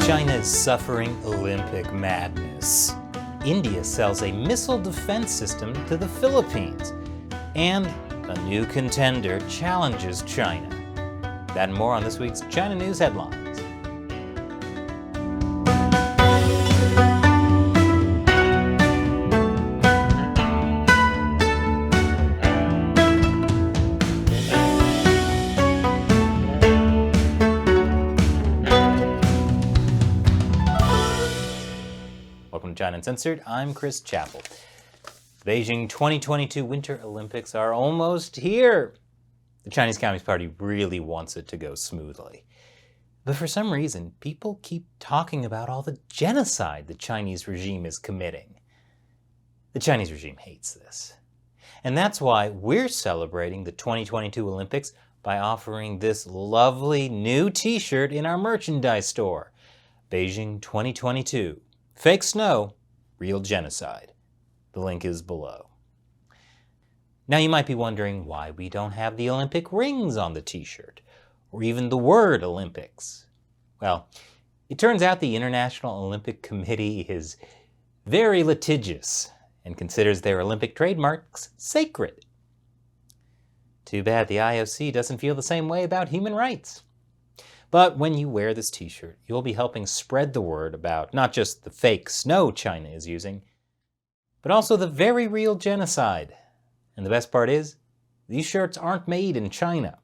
China's suffering Olympic madness. India sells a missile defense system to the Philippines. And a new contender challenges China. That and more on this week's China News Headlines. Welcome to China Uncensored. I'm Chris Chappell. Beijing 2022 Winter Olympics are almost here. The Chinese Communist Party really wants it to go smoothly. But for some reason, people keep talking about all the genocide the Chinese regime is committing. The Chinese regime hates this. And that's why we're celebrating the 2022 Olympics by offering this lovely new t-shirt in our merchandise store. Beijing 2022. Fake snow, real genocide. The link is below. Now you might be wondering why we don't have the Olympic rings on the t-shirt, or even the word Olympics. Well, it turns out the International Olympic Committee is very litigious and considers their Olympic trademarks sacred. Too bad the IOC doesn't feel the same way about human rights. But when you wear this t-shirt, you'll be helping spread the word about not just the fake snow China is using, but also the very real genocide. And the best part is, these shirts aren't made in China.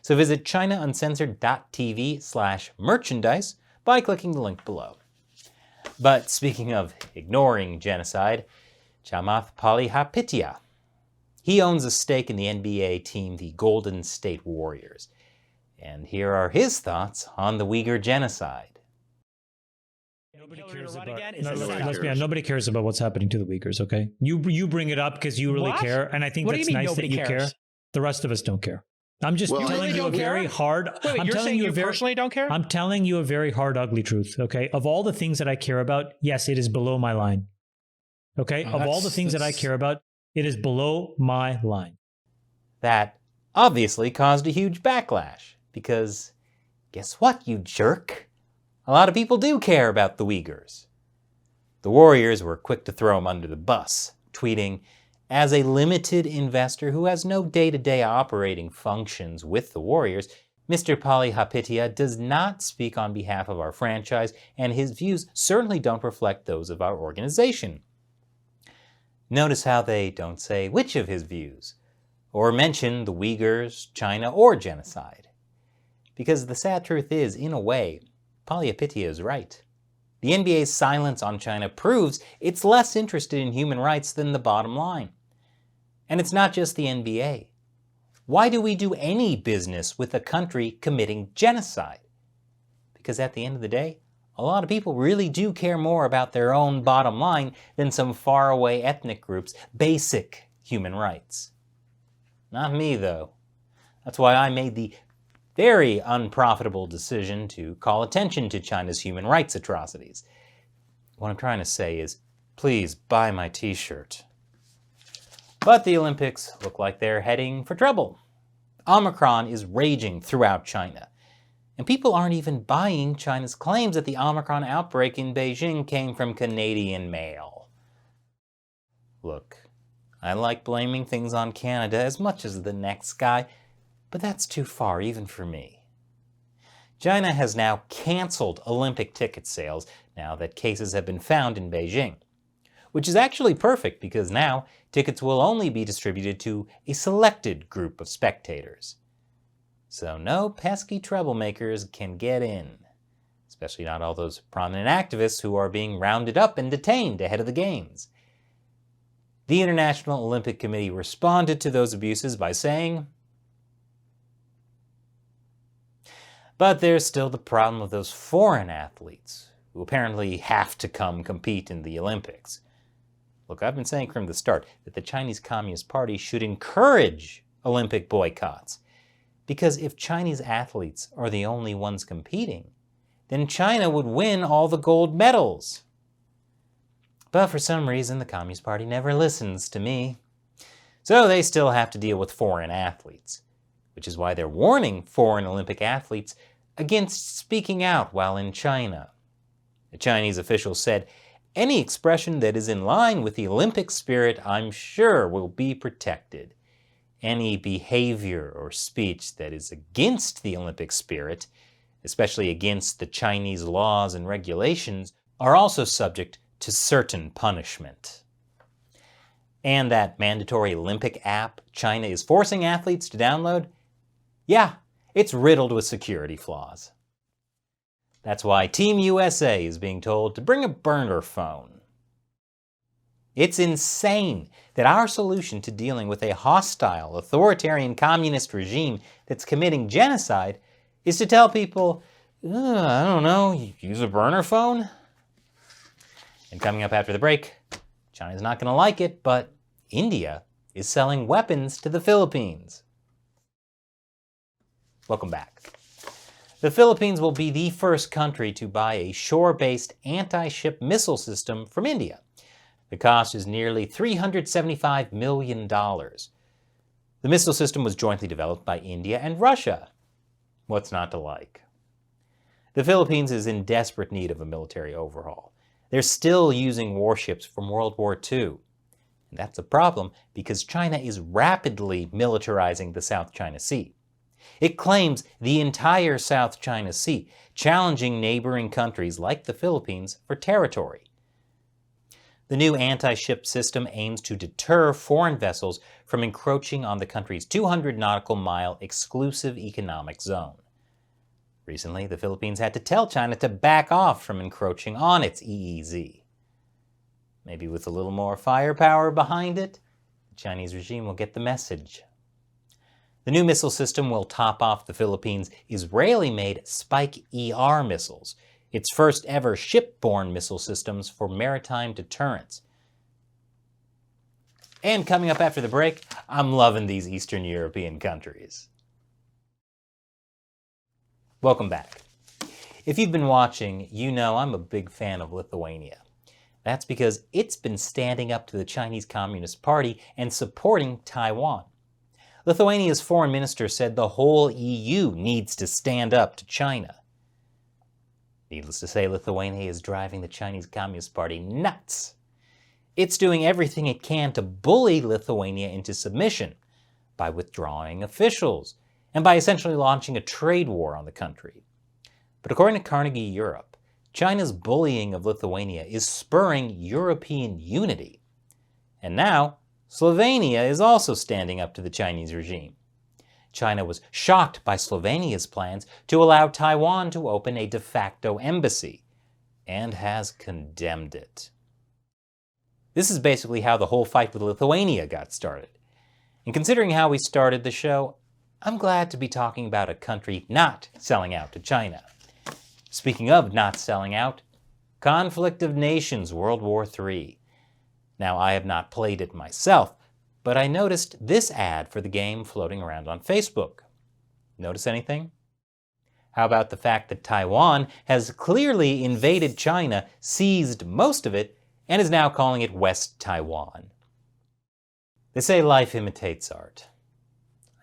So visit chinauncensored.tv/merchandise by clicking the link below. But speaking of ignoring genocide, Chamath Palihapitiya. He owns a stake in the NBA team, the Golden State Warriors. And here are his thoughts on the Uyghur genocide. Nobody cares about what's happening to the Uyghurs, okay? You bring it up because you really care, and I think that's nice that you care. The rest of us don't care. I'm just telling you a very hard... Wait, you're saying you personally don't care? I'm telling you a very hard, ugly truth, okay? Of all the things that I care about, yes, it is below my line. Okay? Of all the things that I care about, it is below my line. That obviously caused a huge backlash. Because, guess what, you jerk? A lot of people do care about the Uyghurs. The Warriors were quick to throw him under the bus, tweeting, "As a limited investor who has no day-to-day operating functions with the Warriors, Mr. Palihapitiya does not speak on behalf of our franchise, and his views certainly don't reflect those of our organization." Notice how they don't say which of his views, or mention the Uyghurs, China, or genocide. Because the sad truth is, in a way, Palihapitiya is right. The NBA's silence on China proves it's less interested in human rights than the bottom line. And it's not just the NBA. Why do we do any business with a country committing genocide? Because at the end of the day, a lot of people really do care more about their own bottom line than some faraway ethnic group's basic human rights. Not me, though. That's why I made the very unprofitable decision to call attention to China's human rights atrocities. What I'm trying to say is, please buy my t-shirt. But the Olympics look like they're heading for trouble. Omicron is raging throughout China, and people aren't even buying China's claims that the Omicron outbreak in Beijing came from Canadian mail. Look, I like blaming things on Canada as much as the next guy, but that's too far even for me. China has now canceled Olympic ticket sales now that cases have been found in Beijing, which is actually perfect because now tickets will only be distributed to a selected group of spectators. So no pesky troublemakers can get in, especially not all those prominent activists who are being rounded up and detained ahead of the games. The International Olympic Committee responded to those abuses by saying, but there's still the problem of those foreign athletes who apparently have to come compete in the Olympics. Look, I've been saying from the start that the Chinese Communist Party should encourage Olympic boycotts. Because if Chinese athletes are the only ones competing, then China would win all the gold medals. But for some reason, the Communist Party never listens to me. So they still have to deal with foreign athletes, which is why they're warning foreign Olympic athletes against speaking out while in China. A Chinese official said, "Any expression that is in line with the Olympic spirit, I'm sure, will be protected. Any behavior or speech that is against the Olympic spirit, especially against the Chinese laws and regulations, are also subject to certain punishment." And that mandatory Olympic app China is forcing athletes to download? Yeah, it's riddled with security flaws. That's why Team USA is being told to bring a burner phone. It's insane that our solution to dealing with a hostile, authoritarian communist regime that's committing genocide is to tell people, I don't know, use a burner phone? And coming up after the break, China's not going to like it, but India is selling weapons to the Philippines. Welcome back. The Philippines will be the first country to buy a shore-based anti-ship missile system from India. The cost is nearly $375 million. The missile system was jointly developed by India and Russia. What's not to like? The Philippines is in desperate need of a military overhaul. They're still using warships from World War II. And that's a problem because China is rapidly militarizing the South China Sea. It claims the entire South China Sea, challenging neighboring countries like the Philippines for territory. The new anti-ship system aims to deter foreign vessels from encroaching on the country's 200 nautical mile exclusive economic zone. Recently, the Philippines had to tell China to back off from encroaching on its EEZ. Maybe with a little more firepower behind it, the Chinese regime will get the message. The new missile system will top off the Philippines' Israeli-made Spike-ER missiles, its first ever ship-borne missile systems for maritime deterrence. And coming up after the break, I'm loving these Eastern European countries. Welcome back. If you've been watching, you know I'm a big fan of Lithuania. That's because it's been standing up to the Chinese Communist Party and supporting Taiwan. Lithuania's foreign minister said the whole EU needs to stand up to China. Needless to say, Lithuania is driving the Chinese Communist Party nuts. It's doing everything it can to bully Lithuania into submission by withdrawing officials and by essentially launching a trade war on the country. But according to Carnegie Europe, China's bullying of Lithuania is spurring European unity. And now, Slovenia is also standing up to the Chinese regime. China was shocked by Slovenia's plans to allow Taiwan to open a de facto embassy, and has condemned it. This is basically how the whole fight with Lithuania got started. And considering how we started the show, I'm glad to be talking about a country not selling out to China. Speaking of not selling out, Conflict of Nations World War III. Now, I have not played it myself, but I noticed this ad for the game floating around on Facebook. Notice anything? How about the fact that Taiwan has clearly invaded China, seized most of it, and is now calling it West Taiwan? They say life imitates art.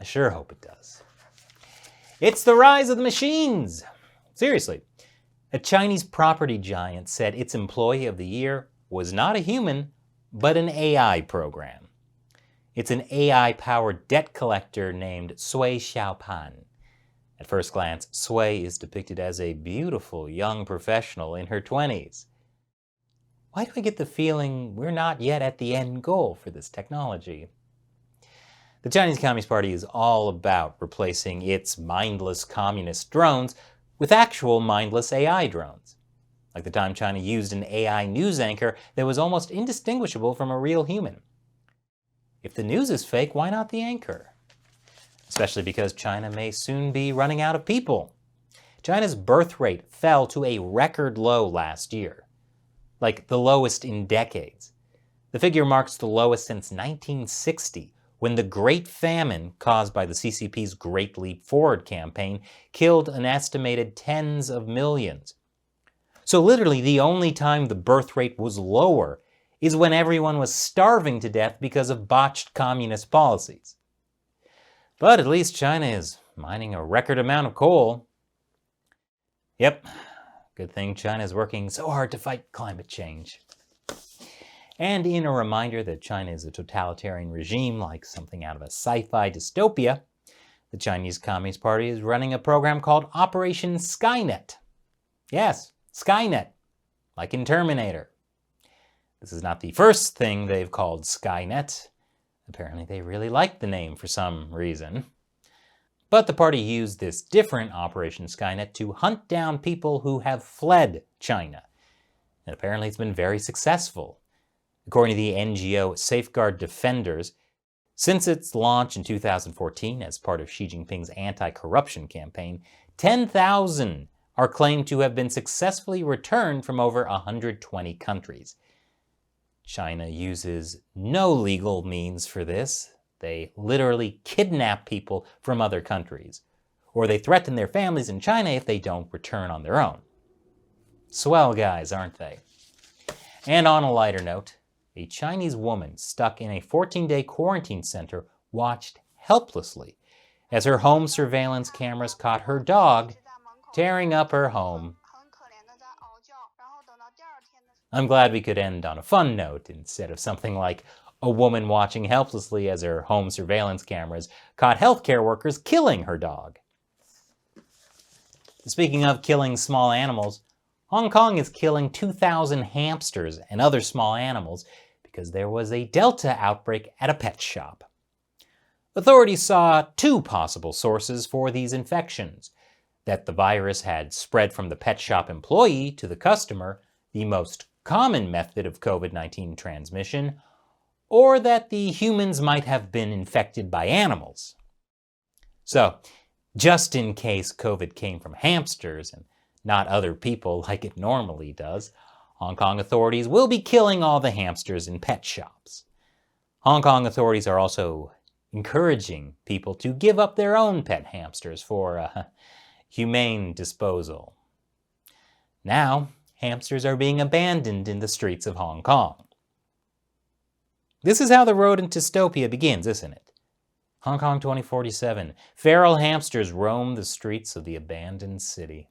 I sure hope it does. It's the rise of the machines! Seriously, a Chinese property giant said its employee of the year was not a human, but an AI program. It's an AI-powered debt collector named Sui Xiaopan. At first glance, Sui is depicted as a beautiful young professional in her 20s. Why do I get the feeling we're not yet at the end goal for this technology? The Chinese Communist Party is all about replacing its mindless communist drones with actual mindless AI drones. Like the time China used an AI news anchor that was almost indistinguishable from a real human. If the news is fake, why not the anchor? Especially because China may soon be running out of people. China's birth rate fell to a record low last year, like the lowest in decades. The figure marks the lowest since 1960, when the Great Famine, caused by the CCP's Great Leap Forward campaign, killed an estimated tens of millions. So literally the only time the birth rate was lower is when everyone was starving to death because of botched communist policies. But at least China is mining a record amount of coal. Yep, Good thing China's working so hard to fight climate change. And in a reminder that China is a totalitarian regime like something out of a sci-fi dystopia, the Chinese Communist Party is running a program called Operation Skynet. Yes, Skynet, like in Terminator. This is not the first thing they've called Skynet. Apparently they really like the name for some reason. But the party used this different Operation Skynet to hunt down people who have fled China. And apparently it's been very successful. According to the NGO Safeguard Defenders, since its launch in 2014 as part of Xi Jinping's anti-corruption campaign, 10,000 are claimed to have been successfully returned from over 120 countries. China uses no legal means for this. They literally kidnap people from other countries, or they threaten their families in China if they don't return on their own. Swell guys, aren't they? And on a lighter note, a Chinese woman stuck in a 14-day quarantine center watched helplessly as her home surveillance cameras caught her dog tearing up her home. I'm glad we could end on a fun note instead of something like a woman watching helplessly as her home surveillance cameras caught healthcare workers killing her dog. Speaking of killing small animals, Hong Kong is killing 2,000 hamsters and other small animals because there was a Delta outbreak at a pet shop. Authorities saw two possible sources for these infections: that the virus had spread from the pet shop employee to the customer, the most common method of COVID-19 transmission, or that the humans might have been infected by animals. So, just in case COVID came from hamsters and not other people like it normally does, Hong Kong authorities will be killing all the hamsters in pet shops. Hong Kong authorities are also encouraging people to give up their own pet hamsters for humane disposal. Now, hamsters are being abandoned in the streets of Hong Kong. This is how the road into dystopia begins, isn't it? Hong Kong 2047. Feral hamsters roam the streets of the abandoned city.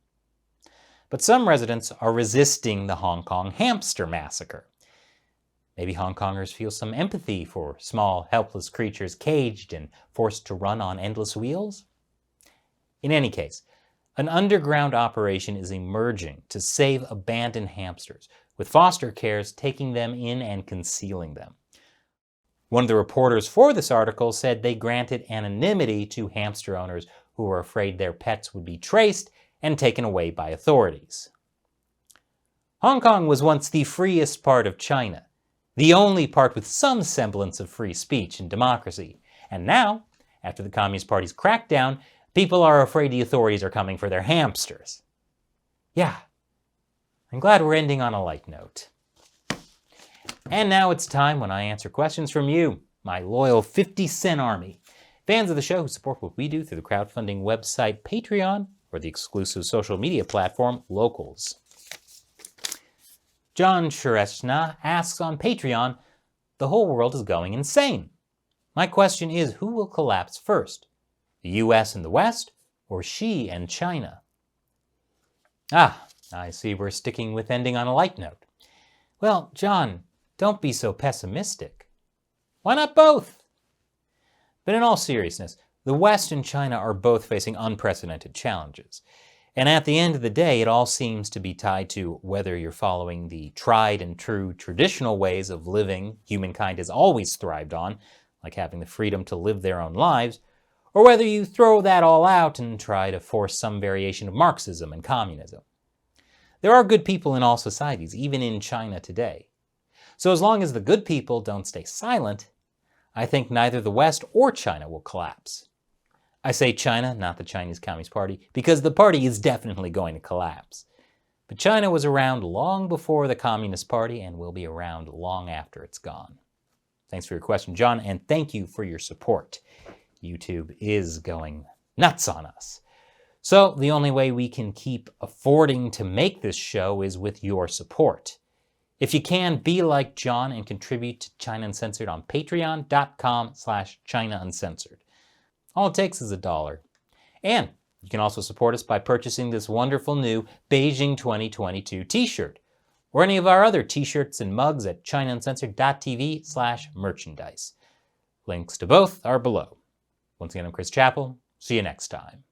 But some residents are resisting the Hong Kong hamster massacre. Maybe Hong Kongers feel some empathy for small, helpless creatures caged and forced to run on endless wheels? In any case, an underground operation is emerging to save abandoned hamsters, with foster cares taking them in and concealing them. One of the reporters for this article said they granted anonymity to hamster owners who were afraid their pets would be traced and taken away by authorities. Hong Kong was once the freest part of China, the only part with some semblance of free speech and democracy. And now, after the Communist Party's crackdown, people are afraid the authorities are coming for their hamsters. Yeah, I'm glad we're ending on a light note. And now it's time when I answer questions from you, my loyal 50-cent army. Fans of the show who support what we do through the crowdfunding website Patreon or the exclusive social media platform Locals. John Shareshna asks on Patreon, the whole world is going insane. My question is, who will collapse first? The US and the West, or Xi and China? Ah, I see we're sticking with ending on a light note. Well, John, don't be so pessimistic. Why not both? But in all seriousness, the West and China are both facing unprecedented challenges. And at the end of the day, it all seems to be tied to whether you're following the tried and true traditional ways of living humankind has always thrived on, like having the freedom to live their own lives, or whether you throw that all out and try to force some variation of Marxism and communism. There are good people in all societies, even in China today. So as long as the good people don't stay silent, I think neither the West or China will collapse. I say China, not the Chinese Communist Party, because the party is definitely going to collapse. But China was around long before the Communist Party and will be around long after it's gone. Thanks for your question, John, and thank you for your support. YouTube is going nuts on us. So the only way we can keep affording to make this show is with your support. If you can, be like John and contribute to China Uncensored on patreon.com/ChinaUncensored. All it takes is $1. And You can also support us by purchasing this wonderful new Beijing 2022 t-shirt, or any of our other t-shirts and mugs at chinauncensored.tv/merchandise. Links to both are below. Once again, I'm Chris Chappell. See you next time.